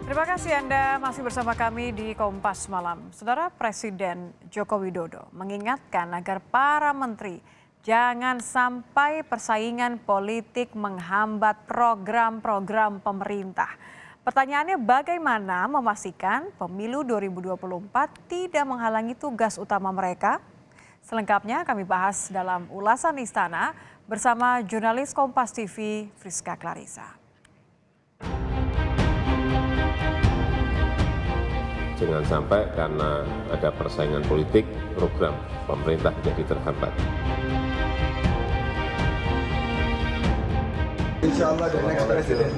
Terima kasih Anda masih bersama kami di Kompas Malam. Saudara Presiden Joko Widodo mengingatkan agar para menteri jangan sampai persaingan politik menghambat program-program pemerintah. Pertanyaannya bagaimana memastikan pemilu 2024 tidak menghalangi tugas utama mereka? Selengkapnya kami bahas dalam ulasan Istana bersama jurnalis Kompas TV Friska Clarissa. Jangan sampai karena ada persaingan politik, program pemerintah jadi terhambat. Insya Allah the next president.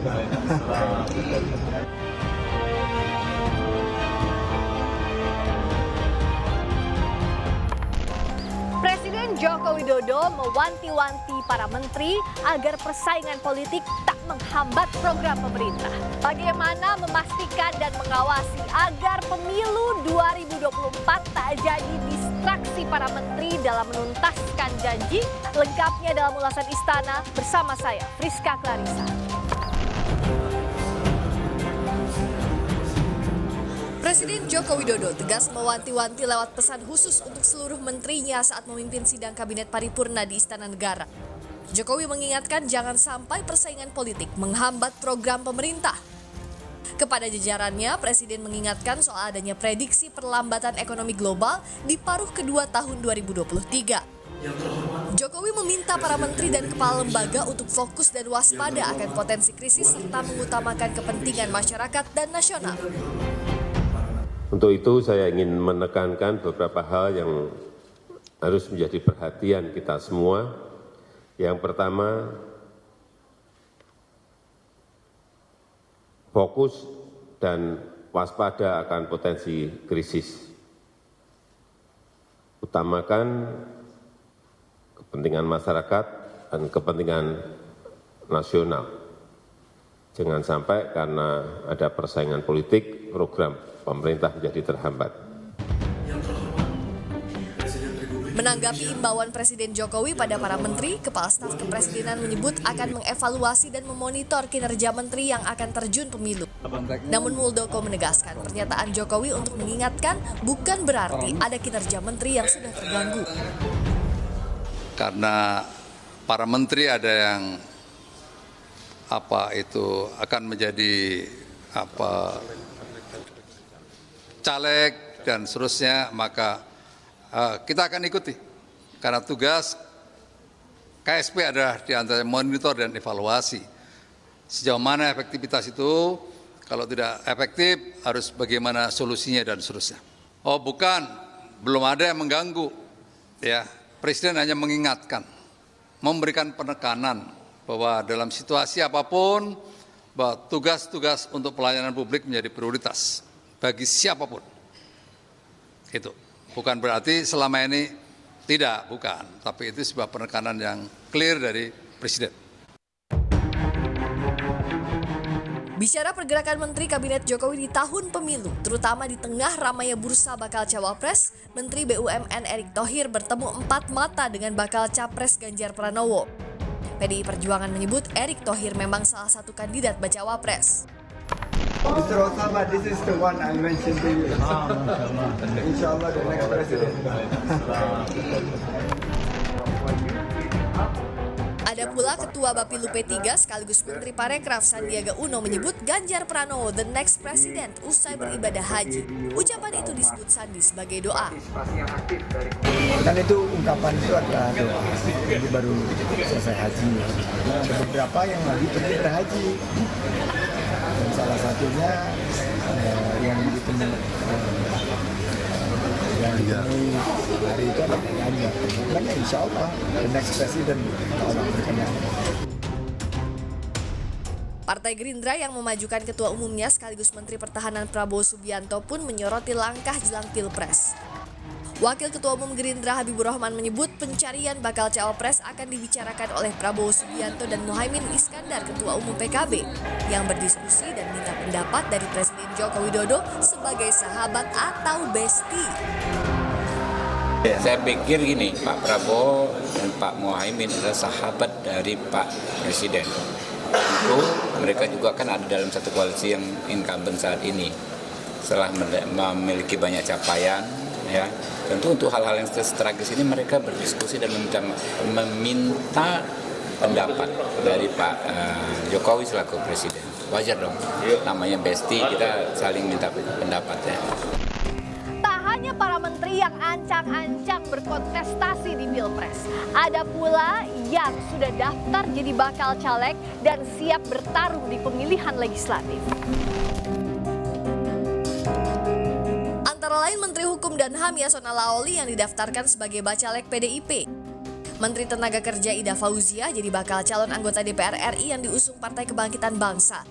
Presiden Joko Widodo mewanti-wanti para menteri agar persaingan politik tak menghambat program pemerintah. Bagaimana memastikan dan mengawasi agar pemilu 2024 tak jadi distraksi para menteri dalam menuntaskan janji? Lengkapnya dalam ulasan Istana bersama saya, Friska Clarissa. Presiden Joko Widodo tegas mewanti-wanti lewat pesan khusus untuk seluruh menterinya saat memimpin sidang Kabinet Paripurna di Istana Negara. Jokowi mengingatkan jangan sampai persaingan politik menghambat program pemerintah. Kepada jajarannya, Presiden mengingatkan soal adanya prediksi perlambatan ekonomi global di paruh kedua tahun 2023. Jokowi meminta para menteri dan kepala lembaga untuk fokus dan waspada akan potensi krisis serta mengutamakan kepentingan masyarakat dan nasional. Untuk itu saya ingin menekankan beberapa hal yang harus menjadi perhatian kita semua. Yang pertama, fokus dan waspada akan potensi krisis. Utamakan kepentingan masyarakat dan kepentingan nasional. Jangan sampai karena ada persaingan politik, program pemerintah menjadi terhambat. Menanggapi imbauan Presiden Jokowi pada para menteri, Kepala Staf Kepresidenan menyebut akan mengevaluasi dan memonitor kinerja menteri yang akan terjun pemilu. Namun Muldoko menegaskan pernyataan Jokowi untuk mengingatkan bukan berarti ada kinerja menteri yang sudah terganggu. Karena para menteri ada yang akan menjadi caleg dan seterusnya, maka kita akan ikuti. Karena tugas KSP adalah di antara monitor dan evaluasi. Sejauh mana efektivitas itu, kalau tidak efektif harus bagaimana solusinya dan seterusnya. Oh bukan, belum ada yang mengganggu. Ya, Presiden hanya mengingatkan, memberikan penekanan bahwa dalam situasi apapun, bahwa tugas-tugas untuk pelayanan publik menjadi prioritas bagi siapapun. Itu bukan berarti selama ini tidak, bukan. Tapi itu sebuah penekanan yang clear dari Presiden. Bicara pergerakan Menteri Kabinet Jokowi di tahun pemilu, terutama di tengah ramainya bursa bakal cawapres, Menteri BUMN Erick Thohir bertemu empat mata dengan bakal capres Ganjar Pranowo. PDI Perjuangan menyebut Erick Thohir memang salah satu kandidat bacawa pres. Mr. Osama, this is the one I mentioned to you. Insya Allah the next president. Ada pula Ketua Bapilu P3 sekaligus Menteri Parekraf Sandiaga Uno menyebut Ganjar Pranowo the next president usai beribadah haji. Ucapan itu disebut Sandi sebagai doa. Dan itu ungkapan itu adalah doa. Jadi baru selesai haji. Ada beberapa yang lagi pergi berhaji. Dan salah satunya yang ditemui hari itu ada Ganjar. Makanya insya Allah the next president Allah berkenan. Partai Gerindra yang memajukan ketua umumnya sekaligus Menteri Pertahanan Prabowo Subianto pun menyoroti langkah jelang Pilpres. Wakil Ketua Umum Gerindra Habibur Rahman menyebut pencarian bakal cawapres akan dibicarakan oleh Prabowo Subianto dan Muhaimin Iskandar Ketua Umum PKB yang berdiskusi dan minta pendapat dari Presiden Joko Widodo sebagai sahabat atau bestie. Saya pikir gini, Pak Prabowo dan Pak Muhaimin adalah sahabat dari Pak Presiden. Tentu mereka juga kan ada dalam satu koalisi yang incumbent saat ini. Setelah memiliki banyak capaian, ya tentu untuk hal-hal yang strategis ini mereka berdiskusi dan meminta pendapat dari Pak Jokowi selaku presiden. Wajar dong, namanya bestie, kita saling minta pendapat ya. Tak hanya para menteri yang ancang-ancang berkontestasi di Pilpres, ada pula yang sudah daftar jadi bakal caleg dan siap bertarung di pemilihan legislatif. Antara lain Menteri Hukum dan HAM Yasona Laoli yang didaftarkan sebagai bacalek PDIP. Menteri Tenaga Kerja Ida Fauziah jadi bakal calon anggota DPR RI yang diusung Partai Kebangkitan Bangsa.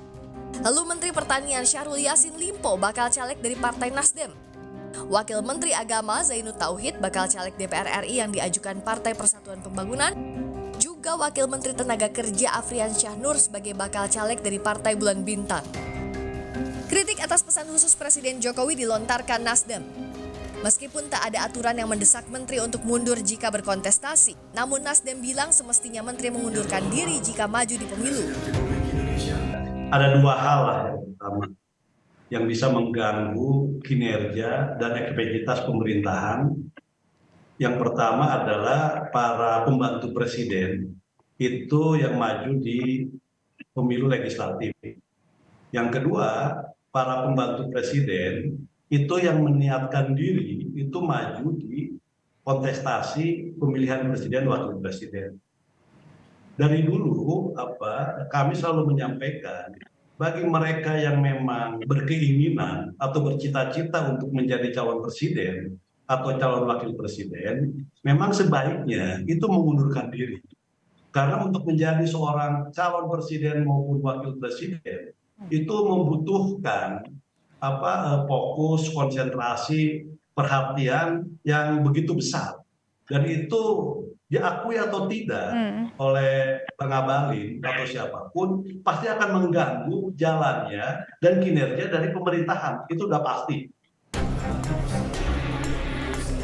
Lalu Menteri Pertanian Syahrul Yassin Limpo bakal caleg dari Partai Nasdem. Wakil Menteri Agama Zainud Tauhid bakal caleg DPR RI yang diajukan Partai Persatuan Pembangunan. Juga Wakil Menteri Tenaga Kerja Afrian Syahnur sebagai bakal caleg dari Partai Bulan Bintang. Kritik atas pesan khusus Presiden Jokowi dilontarkan Nasdem. Meskipun tak ada aturan yang mendesak menteri untuk mundur jika berkontestasi, namun Nasdem bilang semestinya menteri mengundurkan diri jika maju di pemilu. Ada dua hal lah yang pertama yang bisa mengganggu kinerja dan efektivitas pemerintahan. Yang pertama adalah para pembantu presiden itu yang maju di pemilu legislatif. Yang kedua, para pembantu presiden itu yang meniatkan diri itu maju di kontestasi pemilihan presiden wakil presiden. Dari dulu kami selalu menyampaikan bagi mereka yang memang berkeinginan atau bercita-cita untuk menjadi calon presiden atau calon wakil presiden, memang sebaiknya itu mengundurkan diri. Karena untuk menjadi seorang calon presiden maupun wakil presiden itu membutuhkan fokus, konsentrasi, perhatian yang begitu besar. Dan itu diakui atau tidak oleh Bang Abalin atau siapapun pasti akan mengganggu jalannya dan kinerja dari pemerintahan. Itu udah pasti.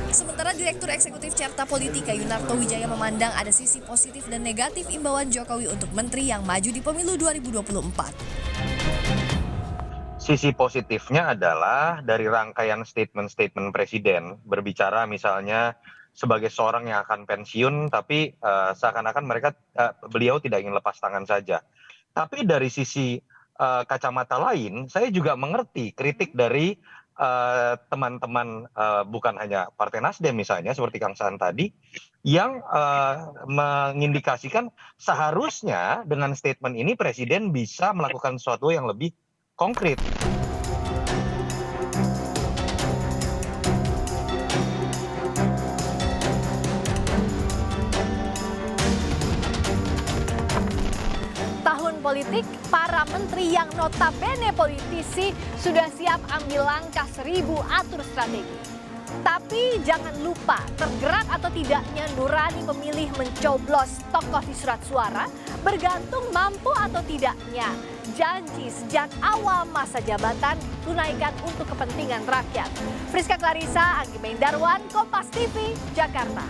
Sementara Direktur Eksekutif Carta Politika Yunarto Wijaya memandang ada sisi positif dan negatif imbauan Jokowi untuk menteri yang maju di pemilu 2024. Sisi positifnya adalah dari rangkaian statement-statement presiden berbicara misalnya sebagai seorang yang akan pensiun, tapi seakan-akan beliau tidak ingin lepas tangan saja. Tapi dari sisi kacamata lain, saya juga mengerti kritik dari teman-teman bukan hanya Partai Nasdem misalnya seperti Kang Saan tadi, yang mengindikasikan seharusnya dengan statement ini presiden bisa melakukan sesuatu yang lebih konkret. Politik, para menteri yang notabene politisi sudah siap ambil langkah 1000 atur strategi. Tapi jangan lupa, tergerak atau tidaknya nurani pemilih mencoblos tokoh di surat suara bergantung mampu atau tidaknya janji sejak awal masa jabatan tunaikan untuk kepentingan rakyat. Friska Clarissa, Anggi Darwan, Kompas TV, Jakarta.